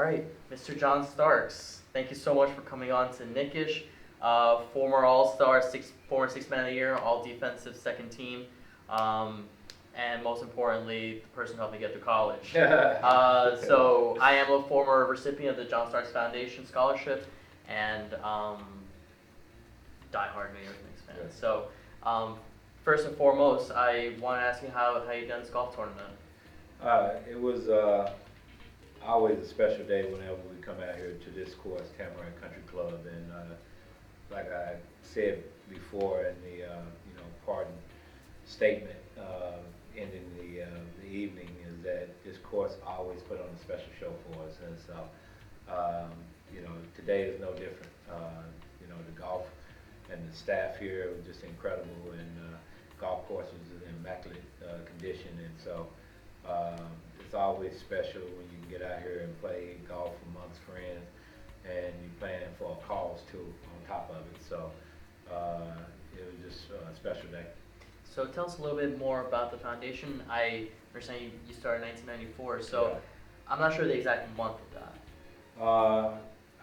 right, Mr. John Starks, thank you so much for coming on to Knick-ish. Former All-Star, former Sixth Man of the Year, All-Defensive Second Team, and most importantly, the person who helped me get to college. So I am a former recipient of the John Starks Foundation Scholarship, and diehard New York Knicks fan. Yes. So first and foremost, I want to ask you how you done this golf tournament. It was always a special day whenever we come out here to this course, Tamarack Country Club, and like I said before in the pardon statement ending the evening, is that this course always put on a special show for us, and so today is no different. The golf and the staff here was just incredible, and golf course was in immaculate condition, and so it's always special when you can get out here and play golf amongst friends, and you're playing for a cause too on top of it. So it was just a special day. So tell us a little bit more about the foundation. I understand you started in 1994, so Yeah. I'm not sure the exact month of that.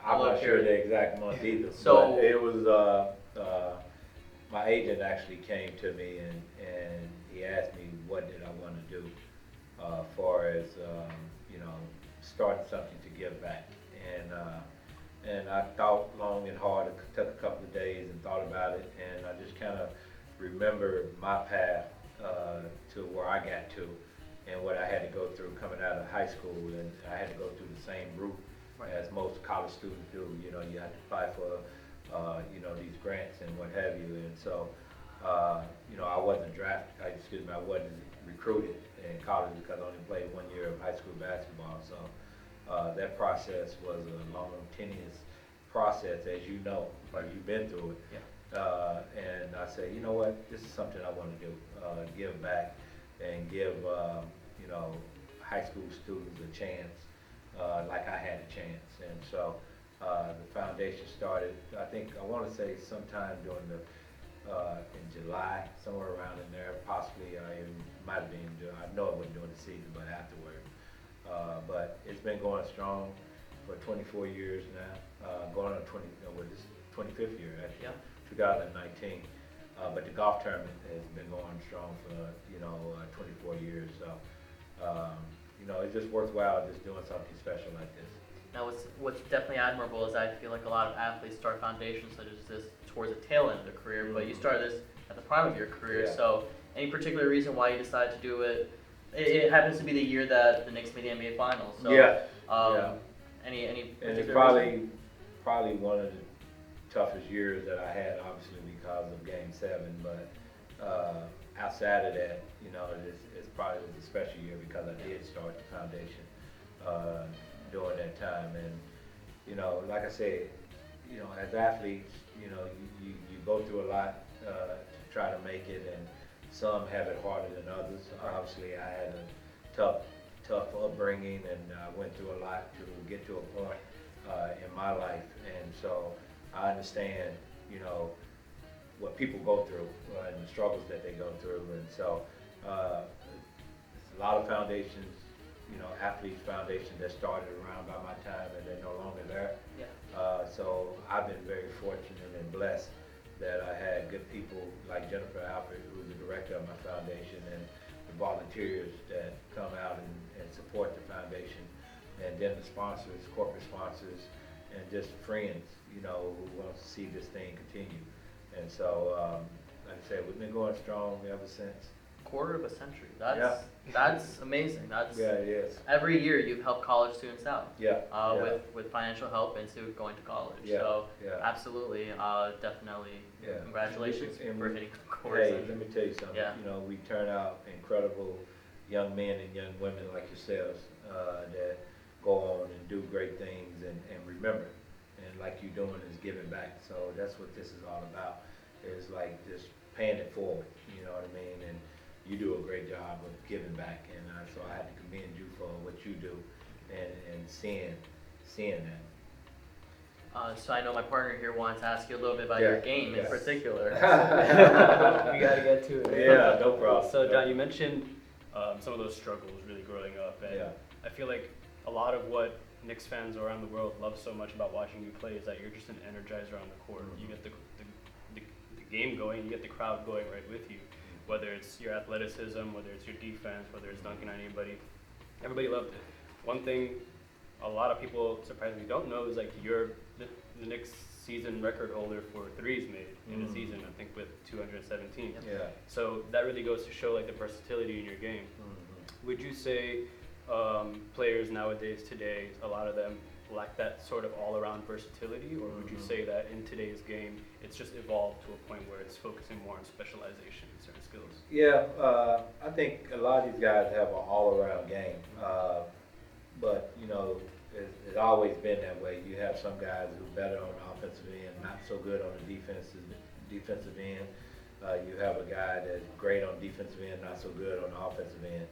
I'm not sure the exact month either. So but it was my agent actually came to me and he asked me what did I want to do far as starting something to give back, and I thought long and hard. It took a couple of days and thought about it, and I just kind of remember my path to where I got to and what I had to go through coming out of high school, and I had to go through the same route as most college students do. You had to apply for these grants and what have you, and so I wasn't drafted. I wasn't recruited in college because I only played 1 year of high school basketball. So that process was a long, tenuous process, as you know, like you've been through it. Yeah. And I said, you know what, this is something I want to do, give back and give high school students a chance, like I had a chance. And so the foundation started, I want to say sometime during in July, somewhere around in there, possibly. It might have been, I know it wasn't during the season, but afterward. But it's been going strong for 24 years now, going on this 25th year actually, Yeah. 2019. But the golf tournament has been going strong for 24 years. So it's just worthwhile just doing something special like this. Now, what's definitely admirable is I feel like a lot of athletes start foundations such as this towards the tail end of their career, but you started this at the prime of your career. Yeah. So, any particular reason why you decided to do it? It happens to be the year that the Knicks made the NBA Finals. So, Any And particular it's reason? probably one of the toughest years that I had, obviously because of Game 7. But outside of that, it's probably was a special year because I did start the foundation during that time. And like I said, as athletes, you go through a lot to try to make it, and some have it harder than others. Obviously, I had a tough upbringing, and I went through a lot to get to a point in my life, and so I understand, what people go through and the struggles that they go through, and so it's a lot of foundations, athletes foundations that started around by my time, and they're no longer there. Yeah. So I've been very fortunate and blessed that I had good people like Jennifer Alfred, who's the director of my foundation, and the volunteers that come out and support the foundation, and then the sponsors, corporate sponsors, and just friends, who want to see this thing continue. And so, like I said, we've been going strong ever since. Quarter of a century. That's amazing. That's Yeah, it is. every year you've helped college students out. Yeah. With financial help into going to college. Yeah, So yeah. absolutely, definitely. Yeah. Congratulations And for we- hitting the course. Hey, let me tell you something. Yeah. We turn out incredible young men and young women like yourselves that go on and do great things and remember. And like you're doing is giving back. So that's what this is all about. Is like just paying it forward. You know what I mean? And you do a great job of giving back. And so I had to commend you for what you do and seeing that. So I know my partner here wanted to ask you a little bit about your game in particular. We got to get to it. Yeah, no problem. So John, you mentioned some of those struggles really growing up, and Yeah. I feel like a lot of what Knicks fans around the world love so much about watching you play is that you're just an energizer on the court. You get the game going, you get the crowd going right with you. Whether it's your athleticism, whether it's your defense, whether it's dunking on anybody, everybody loved it. One thing a lot of people surprisingly don't know is like you're the Knicks season record holder for threes made in a season, I think with 217. Yeah. So that really goes to show like the versatility in your game. Would you say players nowadays today, a lot of them lack that sort of all-around versatility, or would you say that in today's game it's just evolved to a point where it's focusing more on specialization in certain skills? Yeah, I think a lot of these guys have an all-around game, but you know, it's always been that way. You have some guys who are better on the offensive end, not so good on the defensive end. You have a guy that's great on defensive end, not so good on the offensive end.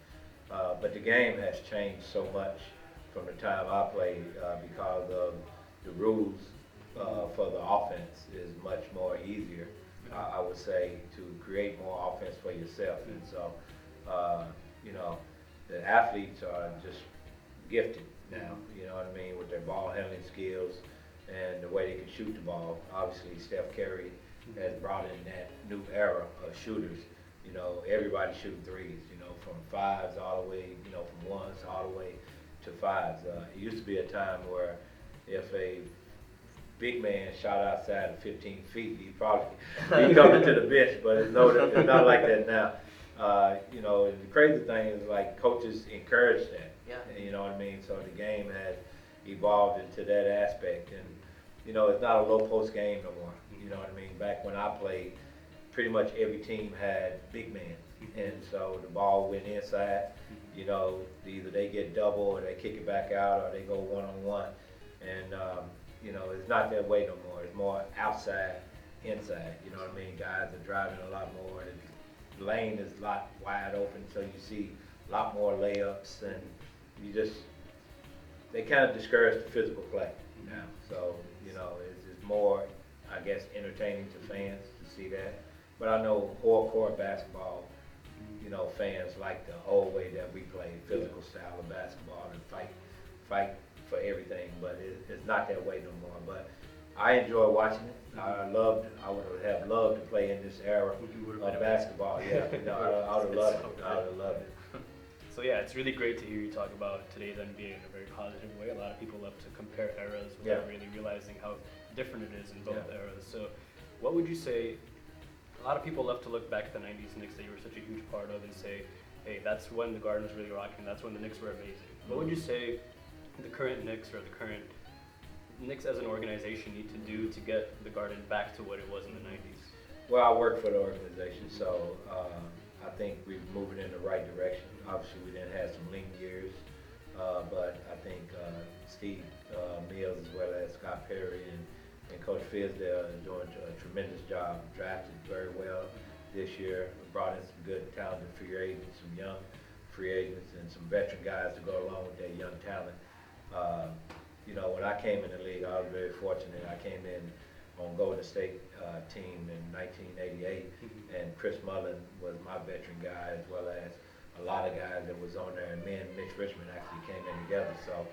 But the game has changed so much from the time I played because of the rules for the offense is much more easier, I would say, to create more offense for yourself. And so, you know, the athletes are just gifted now, you know what I mean, with their ball handling skills and the way they can shoot the ball. Obviously, Steph Curry has brought in that new era of shooters. You know, everybody shooting threes, you know, from fives all the way, you know, from ones all the way to fives. It used to be a time where if a big man shot outside of 15 feet, he'd probably be coming to the bench, but it's not like that now. You know, and the crazy thing is like coaches encourage that. Yeah. You know what I mean? So the game has evolved into that aspect, and you know, it's not a low post game no more. You know what I mean? Back when I played, pretty much every team had big men, and so the ball went inside. You know, either they get double or they kick it back out or they go one-on-one, and you know, it's not that way no more. It's more outside, inside. You know what I mean? Guys are driving a lot more. The lane is a lot wide open, so you see a lot more layups, and they kind of discourage the physical play now. So, you know, it's more, I guess, entertaining to fans to see that. But I know hardcore basketball, you know, fans like the old way that we played, physical style of basketball and fight for everything. But it's not that way no more. But I enjoy watching it. I would have loved to play in this era of basketball. Yeah, you know, I would have loved it. I would have loved it. So yeah, it's really great to hear you talk about today's NBA in a very positive way. A lot of people love to compare eras without really realizing how different it is in both eras. So what would you say, a lot of people love to look back at the 90s Knicks that you were such a huge part of and say, hey, that's when the Garden was really rocking, that's when the Knicks were amazing. What would you say the current Knicks or the current Knicks as an organization need to do to get the Garden back to what it was in the 90s? Well, I work for the organization, so I think we're moving in the right direction. Obviously, we didn't have some lean years, but I think Steve Mills as well as Scott Perry and Coach Fizdale are doing a tremendous job. Drafted very well this year. We brought in some good, talented free agents, some young free agents, and some veteran guys to go along with that young talent. You know, when I came in the league, I was very fortunate. I came in on Golden State team in 1988, and Chris Mullin was my veteran guy, as well as a lot of guys that was on there, and me and Mitch Richmond actually came in together. So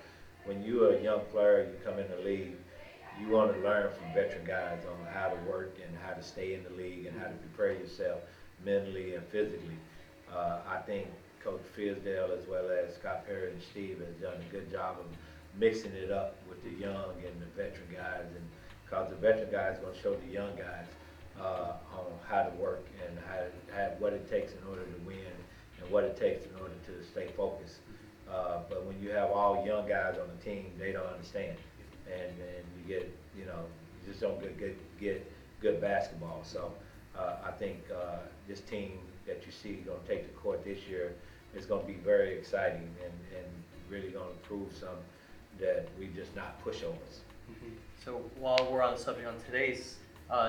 when you're a young player, you come in the league, you want to learn from veteran guys on how to work and how to stay in the league and how to prepare yourself mentally and physically. I think Coach Fizdale as well as Scott Perry and Steve has done a good job of mixing it up with the young and the veteran guys, and because the veteran guys are going to show the young guys on how to work and what it takes in order to win and what it takes in order to stay focused. But when you have all young guys on the team, they don't understand, and you get, you know, you just don't get good basketball. So I think this team that you see going to take the court this year is going to be very exciting and really going to prove some that we just not pushovers. So while we're on the subject on today's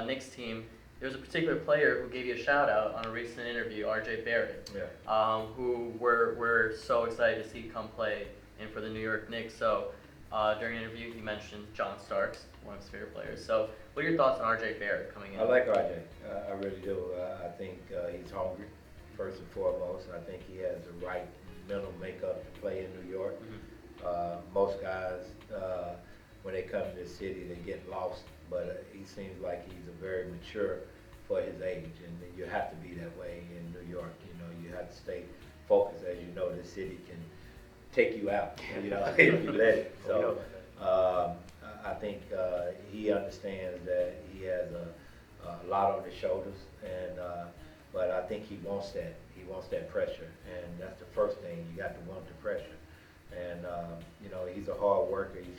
Knicks team, there's a particular player who gave you a shout out on a recent interview, RJ Barrett, who we're so excited to see come play in for the New York Knicks. So during the interview, he mentioned John Starks, one of his favorite players. So what are your thoughts on RJ Barrett coming in? I like RJ. I really do. I think he's hungry, first and foremost. I think he has the right mental makeup to play in New York. Most guys, when they come to the city, they get lost, but he seems like he's a very mature for his age, and you have to be that way in New York. You know, you have to stay focused. As you know, the city can take you out, you know, if you let it. So I think he understands that he has a lot on his shoulders, and but I think he wants that. He wants that pressure, and that's the first thing. You got to want the pressure. And you know, he's a hard worker. He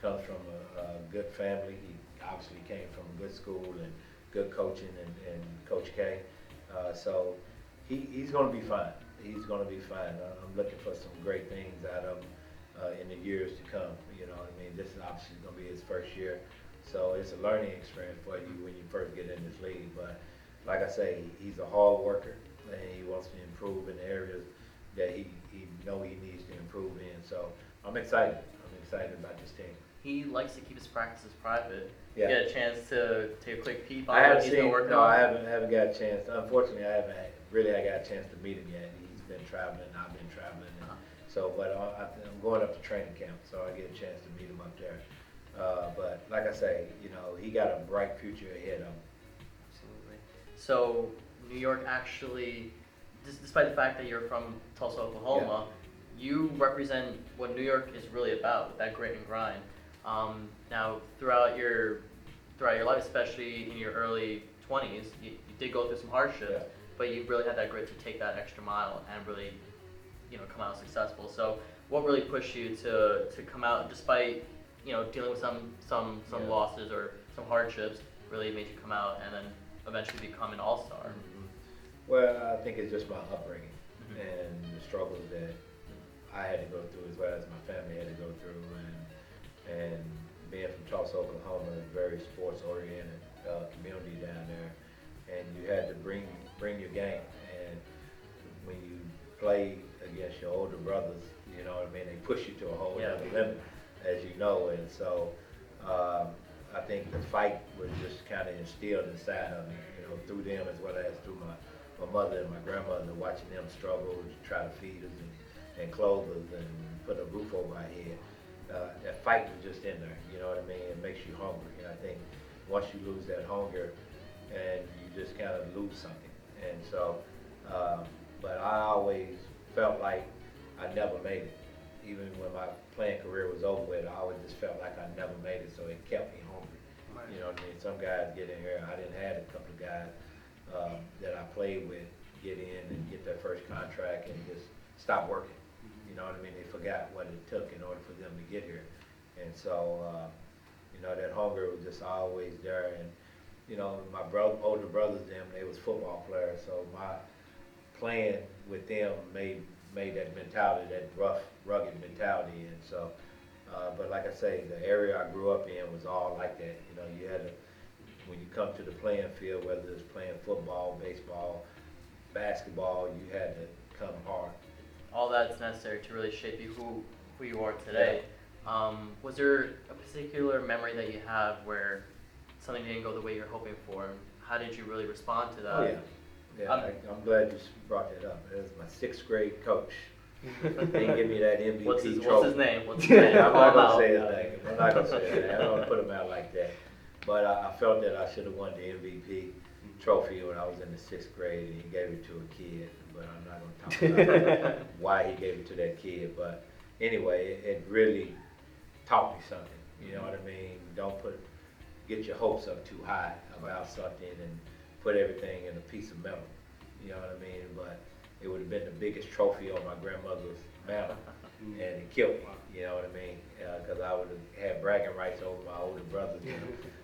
comes from a good family. He obviously came from a good school and good coaching and Coach K. So he's going to be fine. He's going to be fine. I'm looking for some great things out of him in the years to come. You know what I mean? This is obviously going to be his first year. So it's a learning experience for you when you first get in this league. But like I say, he's a hard worker, and he wants to improve in the areas that he know he needs to improve in. So I'm excited. I'm excited about this team. He likes to keep his practices private. Yeah. Get a chance to take a quick peep on I what haven't he's been seen. working No, on. I haven't got a chance. Unfortunately, I haven't really. I got a chance to meet him yet. He's been traveling. I've been traveling. And so, but I'm going up to training camp, so I get a chance to meet him up there. But like I say, you know, he got a bright future ahead of him. Absolutely. So New York actually, despite the fact that you're from Tulsa, Oklahoma, you represent what New York is really about, that grit and grind. Now, throughout your life, especially in your early 20s, you did go through some hardships, but you really had that grit to take that extra mile and really, you know, come out successful. So, what really pushed you to come out, despite, you know, dealing with some losses or some hardships, really made you come out and then eventually become an all-star? Mm-hmm. Well, I think it's just my upbringing and the struggles that I had to go through, as well as my family had to go through, and being from Tulsa, Oklahoma, is a very sports-oriented community down there, and you had to bring your game. And when you play against your older brothers, you know what I mean, they push you to a whole other limit, as you know. And so I think the fight was just kind of instilled inside of me, you know, through them as well as through my mother and my grandmother, watching them struggle to try to feed us and clothe us and put a roof over our head. That fight was just in there, you know what I mean? It makes you hungry. And I think once you lose that hunger, and you just kind of lose something. And so, but I always felt like I never made it. Even when my playing career was over with, I always just felt like I never made it, so it kept me hungry. Right. You know what I mean? Some guys get in here. I didn't have a couple of guys that I played with get in and get their first contract and just stop working. You know what I mean? They forgot what it took in order for them to get here. And so, you know, that hunger was just always there. And, you know, my older brothers, they was football players. So my playing with them made that mentality, that rough, rugged mentality. And so, but like I say, the area I grew up in was all like that. You know, you had to, when you come to the playing field, whether it's playing football, baseball, basketball, you had to come hard. All that's necessary to really shape you who you are today. Was there a particular memory that you have where something didn't go the way you're hoping for? How did you really respond to that? Oh yeah, I'm glad you brought that up. It was my 6th grade coach. He didn't give me that MVP what's trophy. What's his name? What's his name? I'm not gonna say his name. I'm not gonna say his name. I don't put him out like that. But I felt that I should have won the MVP trophy when I was in the 6th grade, and he gave it to a kid. But I'm not going to talk about why he gave it to that kid. But anyway, it really taught me something. You know what I mean? Don't get your hopes up too high about something and put everything in a piece of metal. You know what I mean? But it would have been the biggest trophy on my grandmother's mantle, and it killed me. You know what I mean? Because I would have had bragging rights over my older brothers, you know,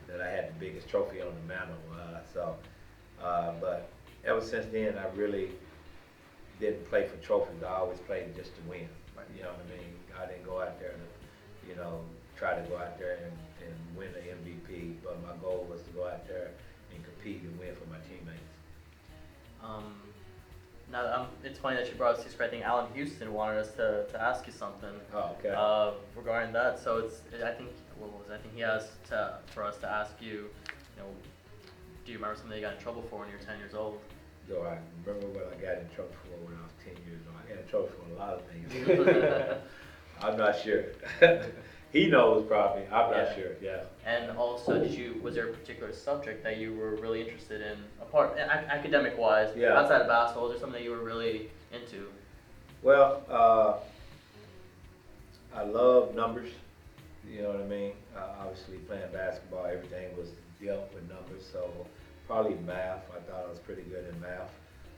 that I had the biggest trophy on the mantle. But ever since then, I really didn't play for trophies. I always played just to win. You know what I mean? I didn't go out there to, you know, try to go out there and win the MVP, but my goal was to go out there and compete and win for my teammates. Now, it's funny that you brought up 6th grade. I think Allan Houston wanted us to ask you something regarding that. So I think he asked for us to ask you, you know, do you remember something you got in trouble for when you were 10 years old? Do I remember what I got in trouble for when I was 10 years old? I got in trouble for a lot of things. I'm not sure. He knows probably. I'm Yeah. not sure. Yeah. And also, was there a particular subject that you were really interested in, academic-wise, Yeah. outside of basketball? Was there something that you were really into? Well, I love numbers. You know what I mean? Obviously, playing basketball, everything was dealt with numbers. So probably math. I thought I was pretty good in math.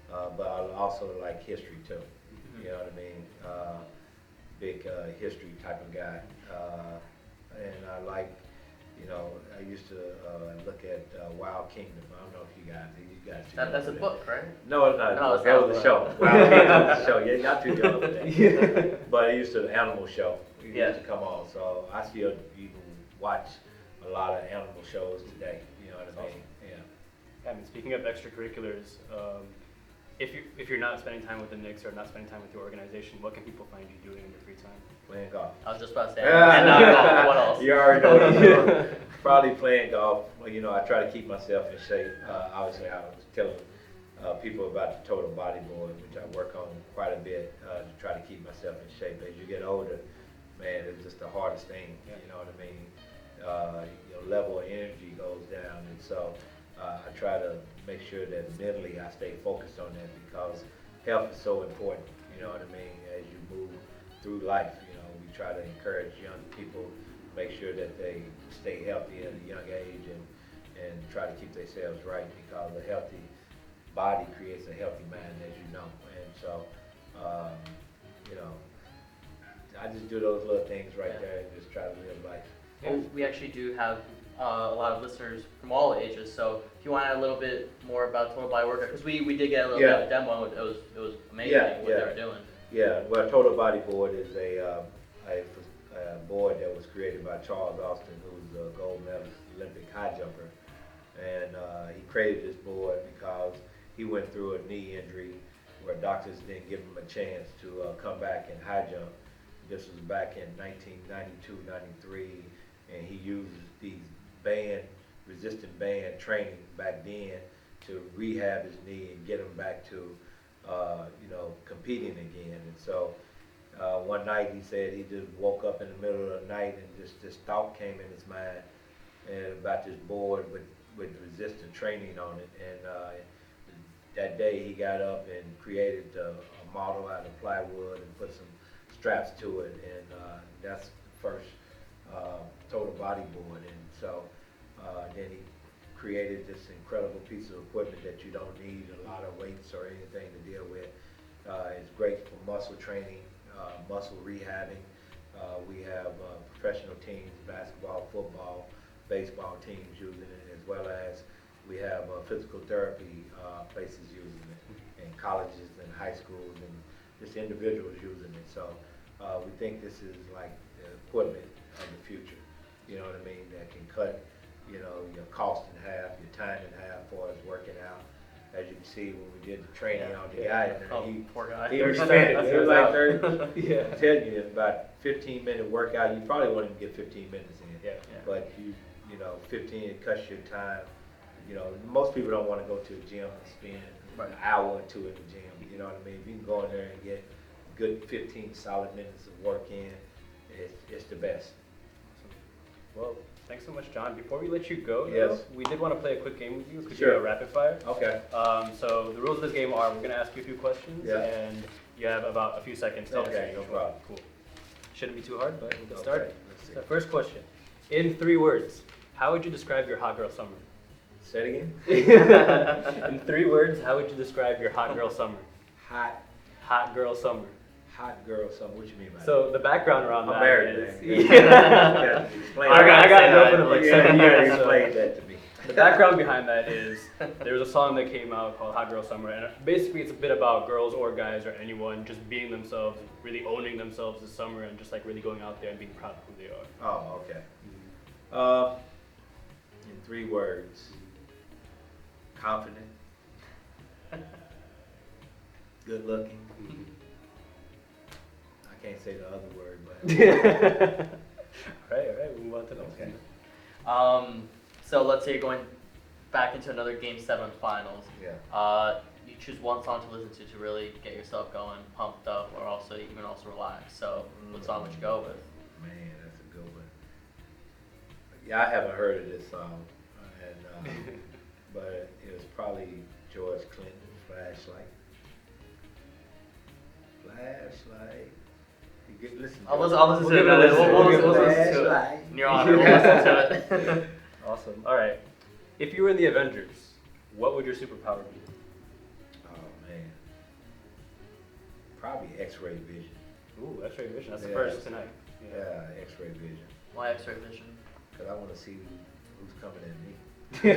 But I also like history too. You know what I mean? Big history type of guy. And I like, I used to look at Wild Kingdom. I don't know if you guys That's a know book, right? No, it's not. No, it's that not was a a show. book. Wild Kingdom was a show. Yeah, not too young for that. But it used to, the animal show. It Yeah. used to come on. So I still even watch a lot of animal shows today. You know what I mean? Yeah. I mean, speaking of extracurriculars, if you're not spending time with the Knicks or not spending time with your organization, what can people find you doing in your free time? Playing golf. I was just about to say. And not golf. What else? You already know what I'm doing. Probably playing golf. Well, I try to keep myself in shape. Obviously, I was telling people about the total body board, which I work on quite a bit to try to keep myself in shape. As you get older, man, it's just the hardest thing. Yeah. You know what I mean? Your level of energy goes down, and so I try to make sure that mentally I stay focused on that because health is so important. You know what I mean? As you move through life, we try to encourage young people, make sure that they stay healthy at a young age and try to keep themselves right because a healthy body creates a healthy mind, as you know. And so, I just do those little things right there and just try to live life. Well, we actually do have a lot of listeners from all ages, so if you want to add a little bit more about Total Body Workout, because we did get a little bit of a demo, it was amazing what they were doing. Yeah, well, Total Body Board is a board that was created by Charles Austin, who's a gold medalist Olympic high jumper. And he created this board because he went through a knee injury where doctors didn't give him a chance to come back and high jump. This was back in 1992, 93, and he used these resistant band training back then to rehab his knee and get him back to, competing again. And so one night he said he just woke up in the middle of the night and just this thought came in his mind and about this board with resistant training on it. And that day he got up and created a model out of plywood and put some straps to it, and that's the first total body board. And so then he created this incredible piece of equipment that you don't need a lot of weights or anything to deal with. It's great for muscle training, muscle rehabbing. We have professional teams, basketball, football, baseball teams using it, as well as we have physical therapy places using it, and colleges and high schools, and just individuals using it. So we think this is like the equipment of the future. You know what I mean? That can cut, your cost in half, your time in half for us working out. As you can see, when we did the training on the guy, Poor guy. he was spent, it was like 30, Yeah. I'm telling you, it's about 15-minute workout. You probably won't even get 15 minutes in. Yeah. But 15, it cuts your time. Most people don't want to go to the gym and spend an hour or two in the gym. You know what I mean? If you can go in there and get good 15 solid minutes of work in, it's the best. Well, thanks so much, John. Before we let you go, Yes. we did want to play a quick game with you. Could Sure. you do a rapid fire? Okay. So the rules of this game are we're going to ask you a few questions, Yeah. and you have about a few seconds to answer Okay, each no one. problem. Cool. Shouldn't be too hard, but we'll get Okay, started. let's see. So first question. In 3 words, how would you describe your hot girl summer? Say it again. In 3 words, how would you describe your hot girl summer? Hot Girl summer. girl, something. What you mean by So the background around I'm that married, is... man. Yeah. Explain I that. got to know for like 7 years. so- Explain that to me. The background behind that is there was a song that came out called Hot Girl Summer, and basically it's a bit about girls or guys or anyone just being themselves, really owning themselves this summer, and just like really going out there and being proud of who they are. Oh, okay. In 3 words, confident, good looking. I can't say the other word, but all right, we'll move on to the next Okay. So let's say you're going back into another Game 7 finals. yeah. You could choose one song to listen to really get yourself going, pumped up, or also even also relax. So, what song would you go with? Man, that's a good one. Yeah, I haven't heard of this song, but it was probably George Clinton's "Flashlight." Flashlight. You get listen. I'll listen to it. We'll listen to it. In your honor, we'll listen to it. Awesome. All right. If you were in the Avengers, what would your superpower be? Oh man, probably X-ray vision. Ooh, X-ray vision. That's the Yeah. first tonight. Yeah, X-ray vision. Why X-ray vision? Cause I want to see who's coming at me.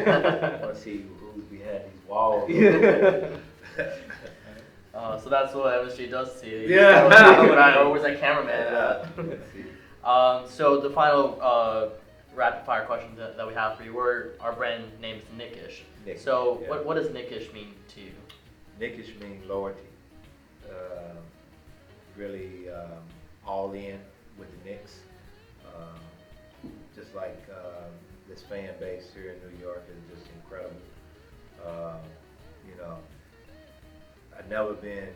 I want to see who's behind these walls. So that's what MSG does see. Yeah. Or was that cameraman? So the final rapid fire question that we have for you, our brand name is Knick-ish. Knick-ish, So yeah. what does Knick-ish mean to you? Knickish means loyalty. Really all in with the Knicks. Just like this fan base here in New York is just incredible. You know, I've never been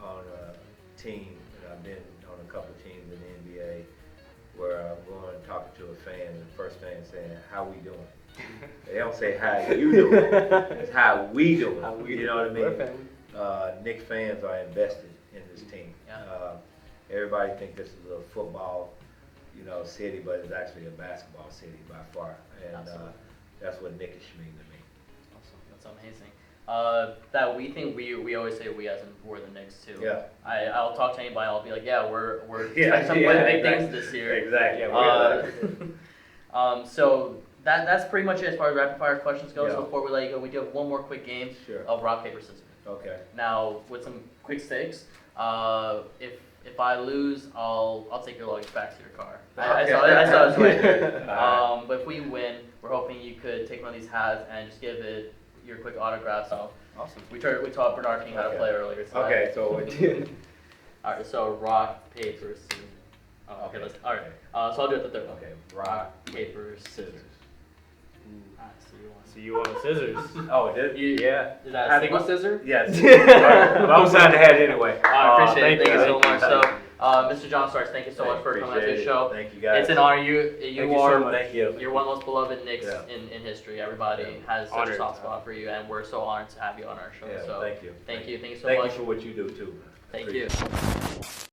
on a team, and I've been on a couple of teams in the NBA where I'm going and talking to a fan, and the first fan saying, "How we doing?" They don't say how you doing. It's how we doing. You know what I mean? Knicks fans are invested in this team. Yeah. Everybody think this is a football, city, but it's actually a basketball city by far, and that's what Knickish mean to me. Awesome, that's amazing. That we think we always say we as in we're the Knicks too. Yeah. I'll talk to anybody. I'll be like, yeah, we're Yeah, expecting some big things this year. Exactly. So that's pretty much it as far as rapid fire questions go. Yeah. So before we let you go, we do have one more quick game Sure. of rock paper scissors. Okay. Now with some quick stakes. If I lose, I'll take your luggage back to your car. I saw this right here. But if we win, we're hoping you could take one of these hats and just give it your quick autograph. So Awesome. we taught Bernard King how to play earlier tonight. Okay. So. All right. So rock, paper, scissors. Oh, okay. All right. So I'll do it the third one. Okay. Rock, paper, scissors. All right. So you want scissors? Oh, did You, Yeah. Is that a single scissor? Yes. I'm signed the hat anyway. I appreciate it. Thank you so Thank much. you. So, Mr. John Starks, thank you so much for coming on to the show. Thank you guys. It's an honor. You Thank you are so much. Thank you. you're one of the most beloved Knicks Yeah. in history. Everybody has such a Honored. soft spot for you, and we're so honored to have you on our show. Yeah, so thank you. thank you so Thank much. you for what you do too. Thank Appreciate you. it.